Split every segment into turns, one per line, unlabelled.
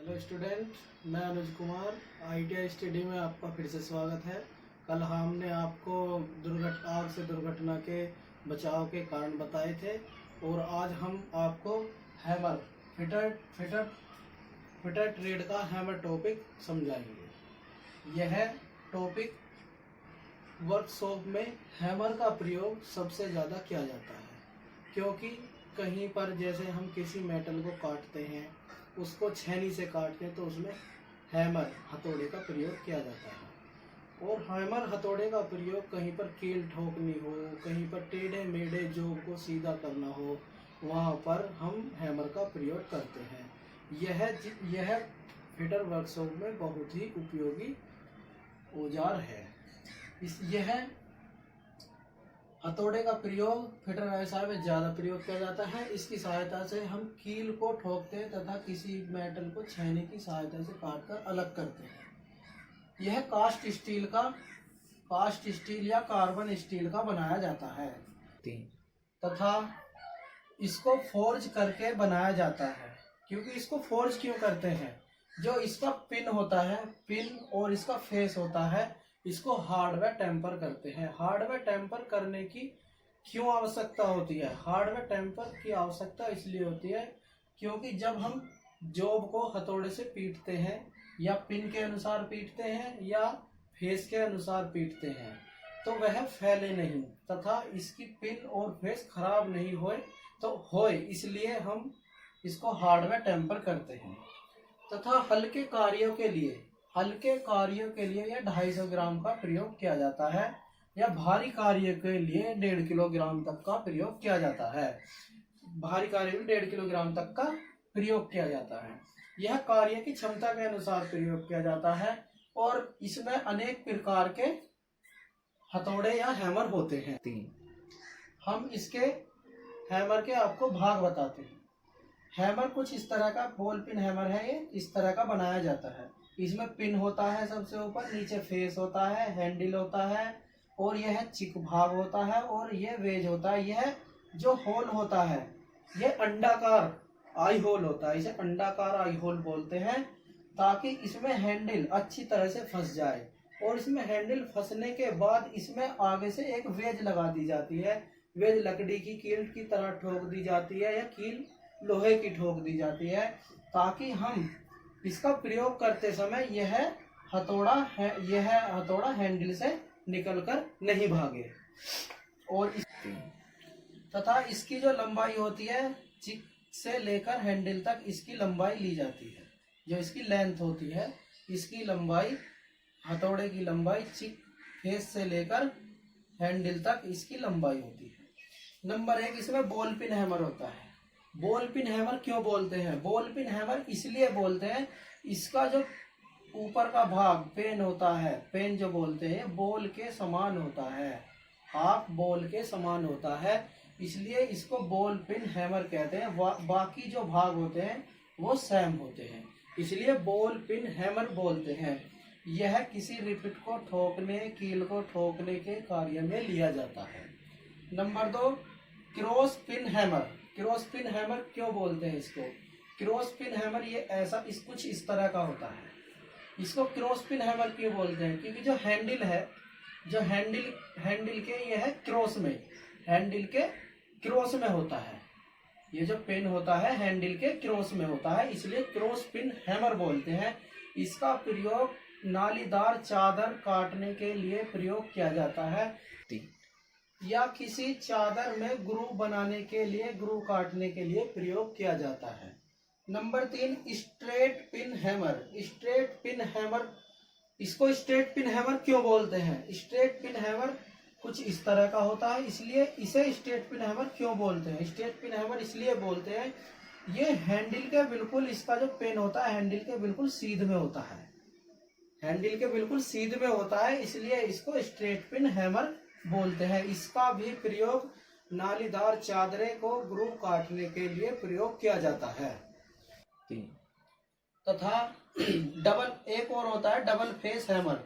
Hello student, मैं Anuj Kumar ITI study में आपका फिर से स्वागत है। कल हमने आपको आग से दुर्घटना के बचाव के कारण बताए थे और आज हम आपको हैमर फिटर ट्रेड का हैमर टॉपिक समझाएंगे। यह टॉपिक वर्कशॉप में हैमर का प्रयोग सबसे ज़्यादा किया जाता है, क्योंकि कहीं पर जैसे हम किसी मेटल को काटते हैं, उसको छेनी से काटते हैं, तो उसमें हैमर हथौड़े का प्रयोग किया जाता है। और हैमर हथौड़े का प्रयोग कहीं पर कील ठोकनी हो, कहीं पर टेढ़े मेढ़े जॉब को सीधा करना हो, वहाँ पर हम हैमर का प्रयोग करते हैं। यह फिटर वर्कशॉप में बहुत ही उपयोगी औजार है। यह हथौड़े का प्रयोग फिटर व्यवसाय में ज़्यादा प्रयोग किया जाता है। इसकी सहायता से हम कील को ठोकते हैं तथा किसी मेटल को छेनी की सहायता से काटकर अलग करते हैं। यह कास्ट स्टील या कार्बन स्टील का बनाया जाता है तथा इसको फोर्ज करके बनाया जाता है। क्योंकि इसको फोर्ज क्यों करते हैं? जो इसका पिन होता है, पिन और इसका फेस होता है, इसको हार्डवेयर टेम्पर करते हैं। हार्डवेयर टेम्पर करने की क्यों आवश्यकता होती है? हार्डवेयर टेम्पर की आवश्यकता इसलिए होती है क्योंकि जब हम जॉब को हथौड़े से पीटते हैं, या पिन के अनुसार पीटते हैं या फेस के अनुसार पीटते हैं, तो वह फैले नहीं तथा इसकी पिन और फेस खराब नहीं होए, इसलिए हम इसको हार्डवेयर टेम्पर करते हैं। तथा हल्के कार्यों के लिए यह 250 ग्राम का प्रयोग किया जाता है, या भारी कार्य के लिए 1.5 किलोग्राम तक का प्रयोग किया जाता है। भारी कार्य में 1.5 किलोग्राम तक का प्रयोग किया जाता है। यह कार्य की क्षमता के अनुसार प्रयोग किया जाता है और इसमें अनेक प्रकार के हथौड़े या हैमर होते हैं। हम इसके हैमर के आपको भाग बताते हैं। हैमर कुछ इस तरह का बॉल पिन हैमर है। ये इस तरह का बनाया जाता है। इसमें पिन होता है सबसे ऊपर, नीचे फेस होता है, हैंडल होता है और यह चिक भाग होता है और यह वेज होता है। यह जो होल होता है, यह अंडाकार आई होल होता है। इसे अंडाकार आई होल बोलते हैं, ताकि इसमें हैंडल अच्छी तरह से फंस जाए। और इसमें हैंडल फंसने के बाद इसमें आगे से एक वेज लगा दी जाती है। वेज लकड़ी की कील की तरह ठोक दी जाती है, या कील लोहे की ठोक दी जाती है, ताकि हम इसका प्रयोग करते समय यह हथौड़ा हैंडल से निकलकर नहीं भागे। और तथा इसकी जो लंबाई होती है, चिक से लेकर हैंडल तक इसकी लंबाई ली जाती है। जो इसकी लेंथ होती है, इसकी लंबाई, हथौड़े की लंबाई चिक फेस से लेकर हैंडल तक इसकी लंबाई होती है। नंबर 1, इसमें बॉल पिन हैमर होता है। बॉल पिन हैमर क्यों बोलते हैं? बॉल पिन हैमर इसलिए बोलते हैं, इसका जो ऊपर का भाग पेन होता है, पेन जो बोलते हैं, बॉल के समान होता है, हाफ बॉल के समान होता है, इसलिए इसको बॉल पिन हैमर कहते हैं। बाकी जो भाग होते हैं वो सेम होते हैं, इसलिए बॉल पिन हैमर बोलते हैं। यह किसी रिपिट को ठोकने, कील को ठोकने के कार्य में लिया जाता है। Number 2, cross pin hammer. Cross pin hammer क्यों बोलते हैं इसको? क्रॉस पिन हैमर ये कुछ इस तरह का होता है। इसको क्रॉस पिन हैमर क्यों बोलते हैं? क्योंकि जो हैंडल है, जो हैंडल के यह क्रॉस में, हैंडल के क्रॉस में होता है। ये जो पिन होता है हैंडल के क्रॉस में होता है, इसलिए क्रॉस पिन हैमर बोलते हैं। इसका प्रयोग नालीदार चादर काटने के लिए प्रयोग किया जाता है, या किसी चादर में ग्रूव बनाने के लिए, ग्रूव काटने के लिए प्रयोग किया जाता है। Number 3, straight pin hammer. Straight pin hammer, इसको स्ट्रेट पिन हैमर क्यों बोलते हैं? स्ट्रेट पिन हैमर कुछ इस तरह का होता है, इसलिए इसे स्ट्रेट पिन हैमर क्यों बोलते हैं? स्ट्रेट पिन हैमर इसलिए बोलते हैं, ये हैंडल के बिल्कुल, इसका जो पेन होता है हैंडल के बिल्कुल सीध में होता है, हैंडल के बिल्कुल सीध में होता है, इसलिए इसको स्ट्रेट पिन हैमर बोलते हैं। इसका भी प्रयोग नालीदार चादरें को ग्रूव काटने के लिए प्रयोग किया जाता है। तथा एक और होता है double face hammer.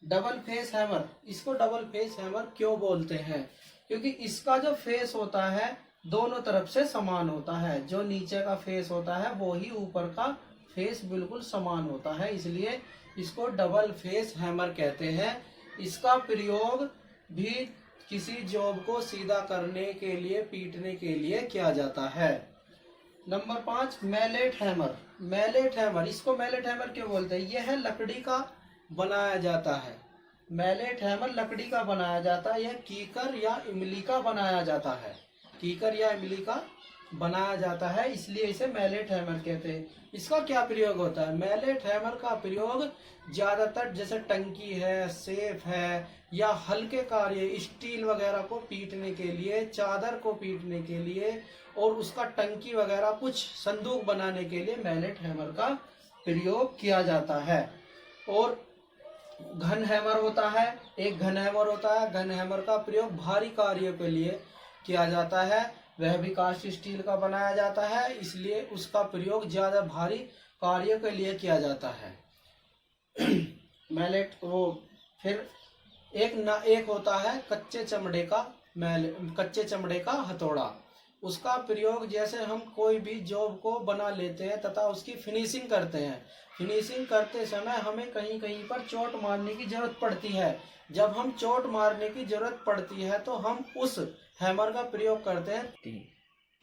Double face hammer, इसको डबल फेस हैमर क्यों बोलते हैं? क्योंकि इसका जो फेस होता है दोनों तरफ से समान होता है। जो नीचे का फेस होता है वो ही ऊपर का फेस बिल्कुल समान होता है, इसलिए इसको डबल फेस हैमर कहते हैं। इसका प्रयोग भी किसी जॉब को सीधा करने के लिए, पीटने के लिए किया जाता है। Number 5, mallet hammer. Mallet hammer, इसको मैलेट हैमर क्यों बोलते हैं? यह है लकड़ी का बनाया जाता है। मैलेट हैमर लकड़ी का बनाया जाता है। यह कीकर या इमली का बनाया जाता है। कीकर या इमली का बनाया जाता है, इसलिए इसे मैलेट हैमर कहते हैं। इसका क्या प्रयोग होता है? मैलेट हैमर का प्रयोग ज्यादातर जैसे टंकी है, सेफ है, या हल्के कार्य स्टील वगैरह को पीटने के लिए, चादर को पीटने के लिए, और उसका टंकी वगैरह कुछ संदूक बनाने के लिए मैलेट हैमर का प्रयोग किया जाता है। और घन हैमर होता है, एक घन हैमर होता है। घन हैमर का प्रयोग भारी कार्यों के लिए किया जाता है। वह भी कास्ट स्टील का बनाया जाता है, इसलिए उसका प्रयोग ज्यादा भारी कार्यों के लिए किया जाता है। मैलेट वो फिर एक होता है कच्चे चमड़े का हथौड़ा। उसका प्रयोग जैसे हम कोई भी जॉब को बना लेते हैं तथा उसकी फिनिशिंग करते हैं। फिनिशिंग करते समय हमें कहीं कहीं पर चोट मारने की जरूरत पड़ती है। जब हम चोट मारने की जरूरत पड़ती है तो हम उस हैमर का प्रयोग करते हैं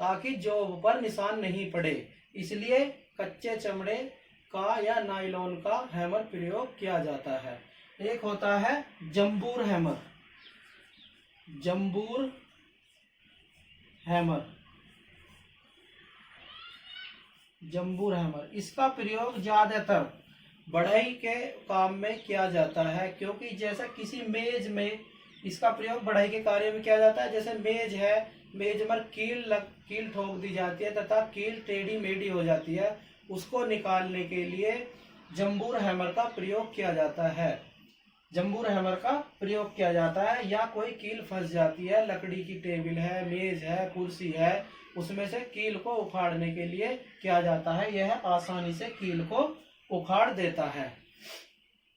ताकि जॉब पर निशान नहीं पड़े, इसलिए कच्चे चमड़े का या नायलॉन का हैमर प्रयोग किया जाता है। एक होता है जंबूर हैमर। जंबूर हैमर, जंबूर हैमर, इसका प्रयोग ज्यादातर बढ़ई के काम में किया जाता है, क्योंकि जैसे किसी मेज में इसका प्रयोग बढ़ई के कार्य में किया जाता है। जैसे मेज है, मेज पर कील ठोक दी जाती है तथा कील टेढ़ी मेढ़ी हो जाती है, उसको निकालने के लिए जंबूर हैमर का प्रयोग किया जाता है। जंबूर हैमर का प्रयोग किया जाता है। या कोई कील फंस जाती है, लकड़ी की टेबल है, मेज है, कुर्सी है, उसमें से कील को उखाड़ने के लिए किया जाता है। यह आसानी से कील को उखाड़ देता है।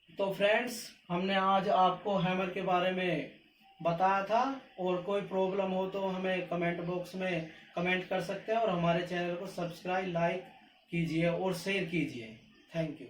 तो फ्रेंड्स, हमने आज आपको हैमर के बारे में बताया था, और कोई प्रॉब्लम हो तो हमें कमेंट बॉक्स में कमेंट कर सकते हैं, और हमारे चैनल को सब्सक्राइब, लाइक कीजिए और शेयर कीजिए। Thank you.